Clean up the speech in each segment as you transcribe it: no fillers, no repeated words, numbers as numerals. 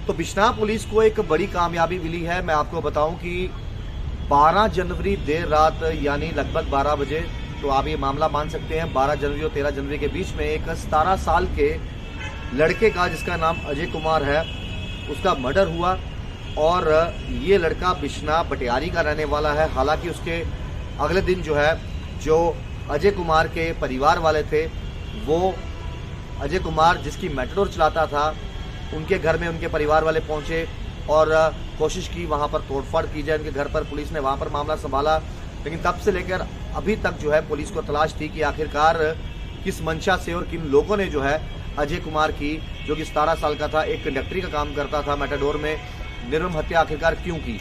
तो बिश्नाह पुलिस को एक बड़ी कामयाबी मिली है। मैं आपको बताऊं कि 12 जनवरी देर रात यानी लगभग 12 बजे, तो आप ये मामला मान सकते हैं 12 जनवरी और 13 जनवरी के बीच में एक 17 साल के लड़के का, जिसका नाम अजय कुमार है, उसका मर्डर हुआ। और ये लड़का बिश्नाह बटियारी का रहने वाला है। हालांकि उसके अगले दिन जो अजय कुमार के परिवार वाले थे, वो अजय कुमार जिसकी मेटाडोर चलाता था, उनके घर में उनके परिवार वाले पहुंचे और कोशिश की वहां पर तोड़फोड़ की जाए उनके घर पर। पुलिस ने वहां पर मामला संभाला, लेकिन तब से लेकर अभी तक पुलिस को तलाश थी कि आखिरकार किस मंशा से और किन लोगों ने अजय कुमार की, जो कि 17 साल का था, एक कंडक्टरी का काम करता था मेटाडोर में, निर्मम हत्या आखिरकार क्यों की।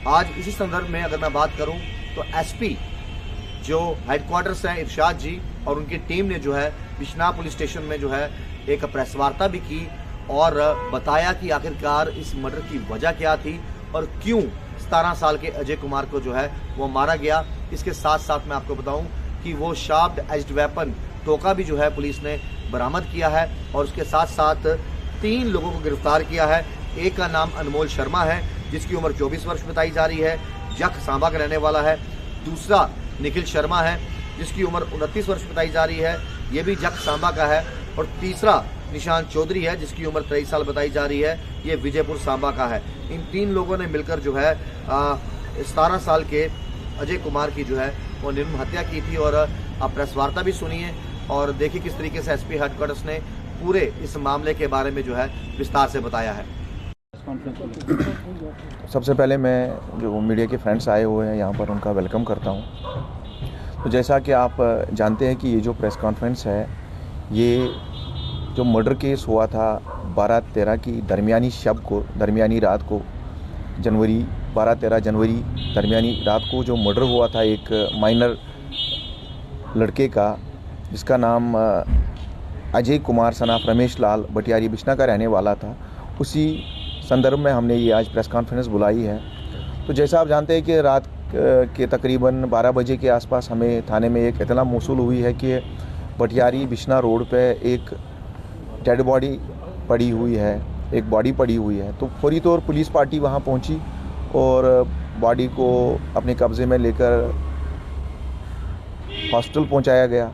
आज इसी संदर्भ में अगर मैं बात करूं तो एसपी जो हेडक्वार्टर्स है इरशाद जी और उनकी टीम ने बिश्नाह पुलिस स्टेशन में एक प्रेस वार्ता भी की और बताया कि आखिरकार इस मर्डर की वजह क्या थी और क्यों 17 साल के अजय कुमार को वो मारा गया। इसके साथ साथ मैं आपको बताऊं कि वो शार्प्ड एज्ड वेपन टोका भी पुलिस ने बरामद किया है और उसके साथ साथ 3 लोगों को गिरफ्तार किया है। एक का नाम अनमोल शर्मा है, जिसकी उम्र 24 वर्ष बताई जा रही है, जख सांबा का रहने वाला है। दूसरा निखिल शर्मा है, जिसकी उम्र 29 वर्ष बताई जा रही है, ये भी जख सांबा का है। और तीसरा निशान चौधरी है, जिसकी उम्र 23 साल बताई जा रही है, ये विजयपुर सांबा का है। इन 3 लोगों ने मिलकर 17 साल के अजय कुमार की वो निर्मम हत्या की थी। और आप प्रेस वार्ता भी सुनिए और देखिए किस तरीके से एसपी हेडक्वार्टर्स ने पूरे इस मामले के बारे में विस्तार से बताया है। सबसे पहले मैं जो मीडिया के फ्रेंड्स आए हुए हैं यहाँ पर, उनका वेलकम करता हूँ। तो जैसा कि आप जानते हैं कि ये जो प्रेस कॉन्फ्रेंस है, ये जो मर्डर केस हुआ था 12-13 की दरमियानी रात को, 12-13 जनवरी दरमियानी रात को जो मर्डर हुआ था एक माइनर लड़के का, जिसका नाम अजय कुमार सनाफ रमेश लाल बटियारी बिश्नाह का रहने वाला था। उसी संदर्भ में हमने ये आज प्रेस कॉन्फ्रेंस बुलाई है। तो जैसा आप जानते हैं कि रात के तकरीबन 12 बजे के आसपास हमें थाने में एक इत्तला मौसूल हुई है कि बटियारी बिश्नाह रोड पे एक डेड बॉडी पड़ी हुई है, एक बॉडी पड़ी हुई है। तो फौरी तौर पुलिस पार्टी वहाँ पहुँची और बॉडी को अपने कब्ज़े में लेकर हॉस्पिटल पहुँचाया गया।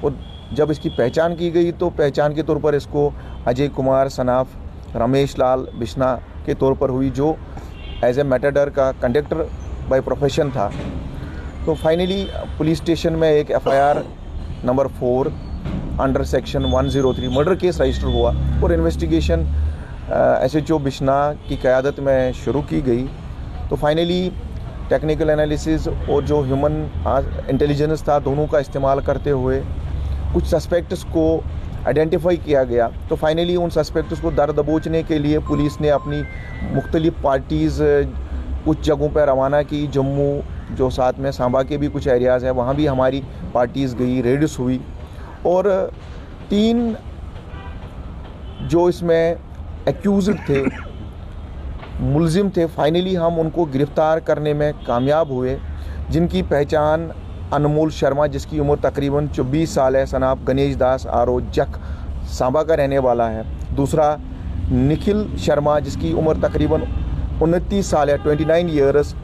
और जब इसकी पहचान की गई तो पहचान के तौर पर इसको अजय कुमार सनाफ रमेश लाल बिश्नाह के तौर पर हुई, जो एज ए मेटाडोर का कंडक्टर बाय प्रोफेशन था। तो फाइनली पुलिस स्टेशन में एक FIR number 4 under section 103 murder case register हुआ और इन्वेस्टिगेशन SHO बिश्नाह की क़यादत में शुरू की गई। तो फाइनली टेक्निकल एनालिसिस और जो ह्यूमन इंटेलिजेंस था, दोनों का इस्तेमाल करते हुए कुछ सस्पेक्ट्स को आइडेंटिफाई किया गया। तो फाइनली उन सस्पेक्ट्स को दर दबोचने के लिए पुलिस ने अपनी मुख्तलिफ पार्टीज़ कुछ जगहों पर रवाना की। जम्मू, जो साथ में सांबा के भी कुछ एरियाज़ हैं, वहाँ भी हमारी पार्टीज़ गई, रेड्स हुई और 3 जो इसमें एक्यूज्ड थे, मुलजिम थे, फाइनली हम उनको गिरफ़्तार करने में कामयाब हुए, जिनकी पहचान अनमोल शर्मा, जिसकी उम्र तकरीबन 24 साल है, सनाब गणेश दास RO जख सांबा का रहने वाला है। दूसरा निखिल शर्मा, जिसकी उम्र तकरीबन 29 साल है, 29 ईयर्स,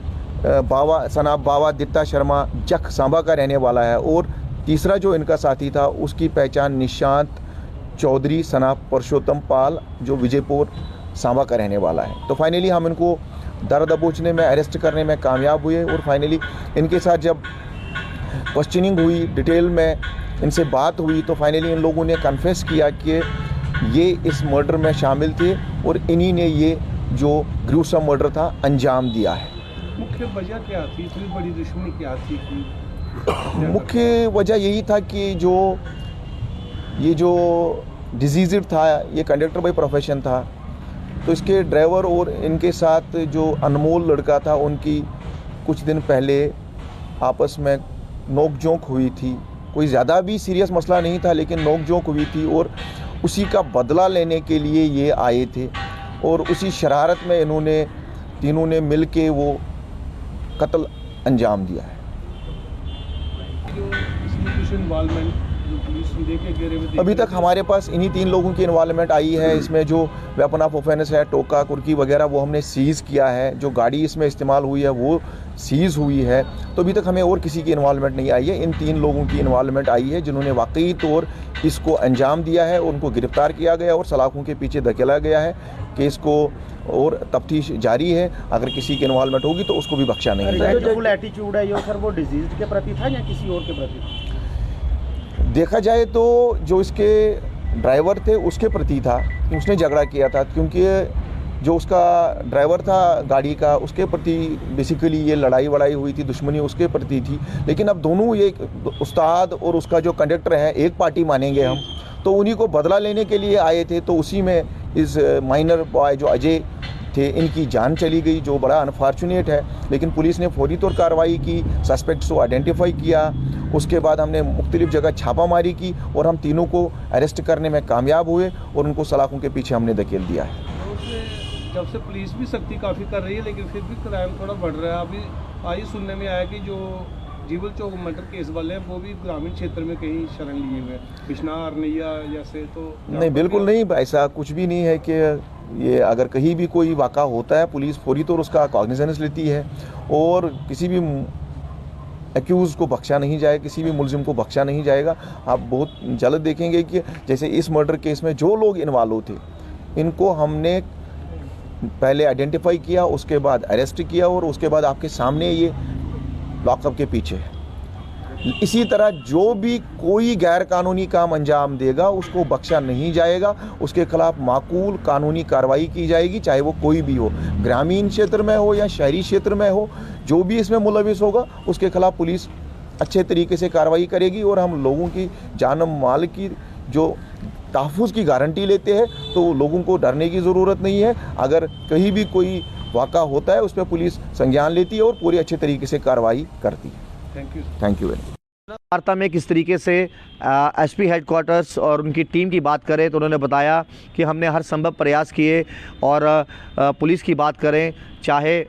सनाब बावा दित्ता शर्मा जख सांबा का रहने वाला है। और तीसरा जो इनका साथी था, उसकी पहचान निशांत चौधरी सनाब परशोत्तम पाल, जो विजयपुर सांबा का रहने वाला है। तो फाइनली हम इनको दर दबोचने में, अरेस्ट करने में कामयाब हुए और फाइनली इनके साथ जब क्वेश्चनिंग हुई, डिटेल में इनसे बात हुई, तो फाइनली इन लोगों ने कन्फेस किया कि ये इस मर्डर में शामिल थे और इन्हीं ने ये जो ग्रूसम मर्डर था अंजाम दिया है। मुख्य वजह क्या थी? इतनी बड़ी दुश्मनी क्या थी? मुख्य वजह यही था कि ये जो डिजीज़ था, ये कंडक्टर बाय प्रोफेशन था, तो इसके ड्राइवर और इनके साथ जो अनमोल लड़का था, उनकी कुछ दिन पहले आपस में नोक-झोंक हुई थी। कोई ज़्यादा भी सीरियस मसला नहीं था, लेकिन नोक-झोंक हुई थी और उसी का बदला लेने के लिए ये आए थे और उसी शरारत में इन्होंने तीनों ने मिल के वो कत्ल अंजाम दिया है। जो इसकी कुछ इन्वॉल्वमेंट पुलिस संदेह के घेरे में अभी तक हमारे पास इन्हीं 3 लोगों की इन्वॉल्वमेंट आई है। इसमें जो वेपन ऑफ ऑफेंस है, टोका कुर्की वगैरह, वो हमने सीज़ किया है। जो गाड़ी इसमें इस्तेमाल हुई है वो सीज़ हुई है। तो अभी तक हमें और किसी की इन्वॉल्वमेंट नहीं आई है। इन 3 लोगों की इन्वॉल्वमेंट आई है जिन्होंने वाकई तौर इसको अंजाम दिया है। उनको गिरफ्तार किया गया और सलाखों के पीछे धकेला गया है। केस को और तफ्तीश जारी है। अगर किसी की इन्वॉल्वमेंट होगी तो उसको भी बख्शा नहीं जाएगा। जो फुल एटीट्यूड है ये सर, वो डिजीज के प्रति था या किसी और के प्रति था? देखा जाए तो जो इसके ड्राइवर थे उसके प्रति था। उसने झगड़ा किया था, क्योंकि जो उसका ड्राइवर था गाड़ी का, उसके प्रति बेसिकली ये लड़ाई वड़ाई हुई थी, दुश्मनी उसके प्रति थी। लेकिन अब दोनों, ये उस्ताद और उसका जो कंडक्टर है, एक पार्टी मानेंगे हम, तो उन्हीं को बदला लेने के लिए आए थे। तो उसी में इस माइनर बॉय जो अजय थे, इनकी जान चली गई, जो बड़ा अनफॉर्चुनेट है। लेकिन पुलिस ने फौरी तौर कार्रवाई की, सस्पेक्ट्स को आइडेंटिफाई किया। उसके बाद हमने मुख्तलिफ जगह छापामारी की और हम तीनों को अरेस्ट करने में कामयाब हुए और उनको सलाखों के पीछे हमने धकेल दिया है। जब से पुलिस भी सख्ती काफ़ी कर रही है, लेकिन फिर भी क्राइम थोड़ा बढ़ रहा है। अभी आज सुनने में आया कि जो जीवल चौक मर्डर केस वाले हैं वो भी ग्रामीण क्षेत्र में कहीं शरण लिए हुए हैं, बिश्ना अरनिया जैसे। तो नहीं, बिल्कुल नहीं, ऐसा कुछ भी नहीं है कि ये अगर कहीं भी कोई वाक़ा होता है पुलिस फौरी तौर उसका कॉग्निजेंस लेती है और किसी भी एक्यूज़ को बख्शा नहीं जाए, किसी भी मुलजिम को बख्शा नहीं जाएगा। आप बहुत जल्द देखेंगे कि जैसे इस मर्डर केस में जो लोग इन्वॉल्व थे, इनको हमने पहले आइडेंटिफाई किया, उसके बाद अरेस्ट किया और उसके बाद आपके सामने ये लॉकअप के पीछे है। इसी तरह जो भी कोई गैर कानूनी काम अंजाम देगा उसको बख्शा नहीं जाएगा। उसके खिलाफ माकूल कानूनी कार्रवाई की जाएगी, चाहे वो कोई भी हो, ग्रामीण क्षेत्र में हो या शहरी क्षेत्र में हो। जो भी इसमें मुलविस होगा उसके खिलाफ पुलिस अच्छे तरीके से कार्रवाई करेगी। और हम लोगों की जान माल की जो तहफ़्फ़ुज़ की गारंटी लेते हैं, तो लोगों को डरने की ज़रूरत नहीं है। अगर कहीं भी कोई वाक़ा होता है उस पर पुलिस संज्ञान लेती है और पूरी अच्छे तरीके से कार्रवाई करती है। Thank you very much. वार्ता में किस तरीके से एसपी हेडक्वार्टर्स और उनकी टीम की बात करें तो उन्होंने बताया कि हमने हर संभव प्रयास किए और पुलिस की बात करें, चाहे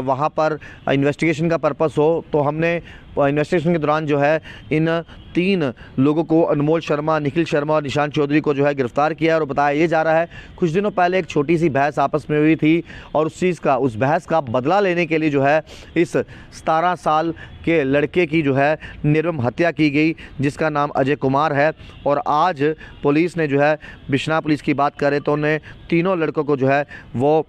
वहाँ पर इन्वेस्टिगेशन का पर्पस हो, तो हमने इन्वेस्टिगेशन के दौरान जो है इन 3 लोगों को, अनमोल शर्मा, निखिल शर्मा और निशांत चौधरी को जो है गिरफ्तार किया। और बताया ये जा रहा है कुछ दिनों पहले एक छोटी सी बहस आपस में हुई थी और उस बहस का बदला लेने के लिए जो है इस 17 साल के लड़के की जो है निर्मम हत्या की गई, जिसका नाम अजय कुमार है। और आज पुलिस ने जो है, बिश्ना पुलिस की बात करें तो उन्हें तीनों लड़कों को जो है वो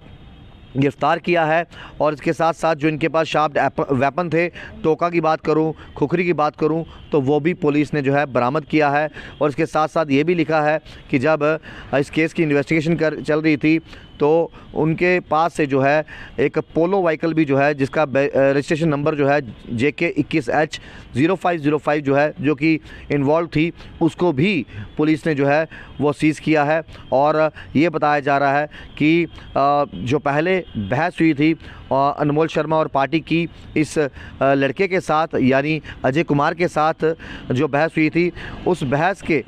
गिरफ्तार किया है। और इसके साथ साथ जो इनके पास शार्प वेपन थे, टोका की बात करूं, खुखरी की बात करूं, तो वो भी पुलिस ने जो है बरामद किया है। और इसके साथ साथ ये भी लिखा है कि जब इस केस की इन्वेस्टिगेशन चल रही थी तो उनके पास से जो है एक पोलो व्हीकल भी जो है, जिसका रजिस्ट्रेशन नंबर जो है JK 21H0505 जो है, जो कि इन्वॉल्व थी, उसको भी पुलिस ने जो है वो सीज़ किया है। और ये बताया जा रहा है कि जो पहले बहस हुई थी अनमोल शर्मा और पार्टी की इस लड़के के साथ, यानी अजय कुमार के साथ जो बहस हुई थी, उस बहस के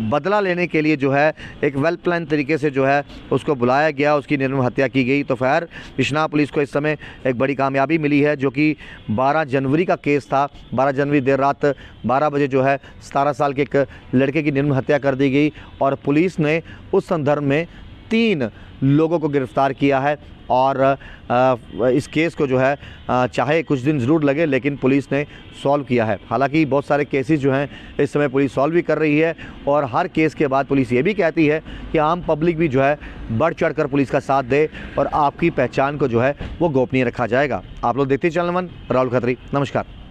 बदला लेने के लिए जो है एक वेल प्लान तरीके से जो है उसको बुलाया गया, उसकी निर्मम हत्या की गई। तो खैर बिश्ना पुलिस को इस समय एक बड़ी कामयाबी मिली है, जो कि 12 जनवरी का केस था। 12 जनवरी देर रात 12 बजे जो है 17 साल के एक लड़के की निर्मम हत्या कर दी गई और पुलिस ने उस संदर्भ में 3 लोगों को गिरफ्तार किया है। और इस केस को जो है चाहे कुछ दिन ज़रूर लगे, लेकिन पुलिस ने सॉल्व किया है। हालांकि बहुत सारे केसेस जो हैं इस समय पुलिस सॉल्व भी कर रही है और हर केस के बाद पुलिस ये भी कहती है कि आम पब्लिक भी जो है बढ़ चढ़कर पुलिस का साथ दे और आपकी पहचान को जो है वो गोपनीय रखा जाएगा। आप लोग देखते चैनल 1, राहुल खत्री, नमस्कार।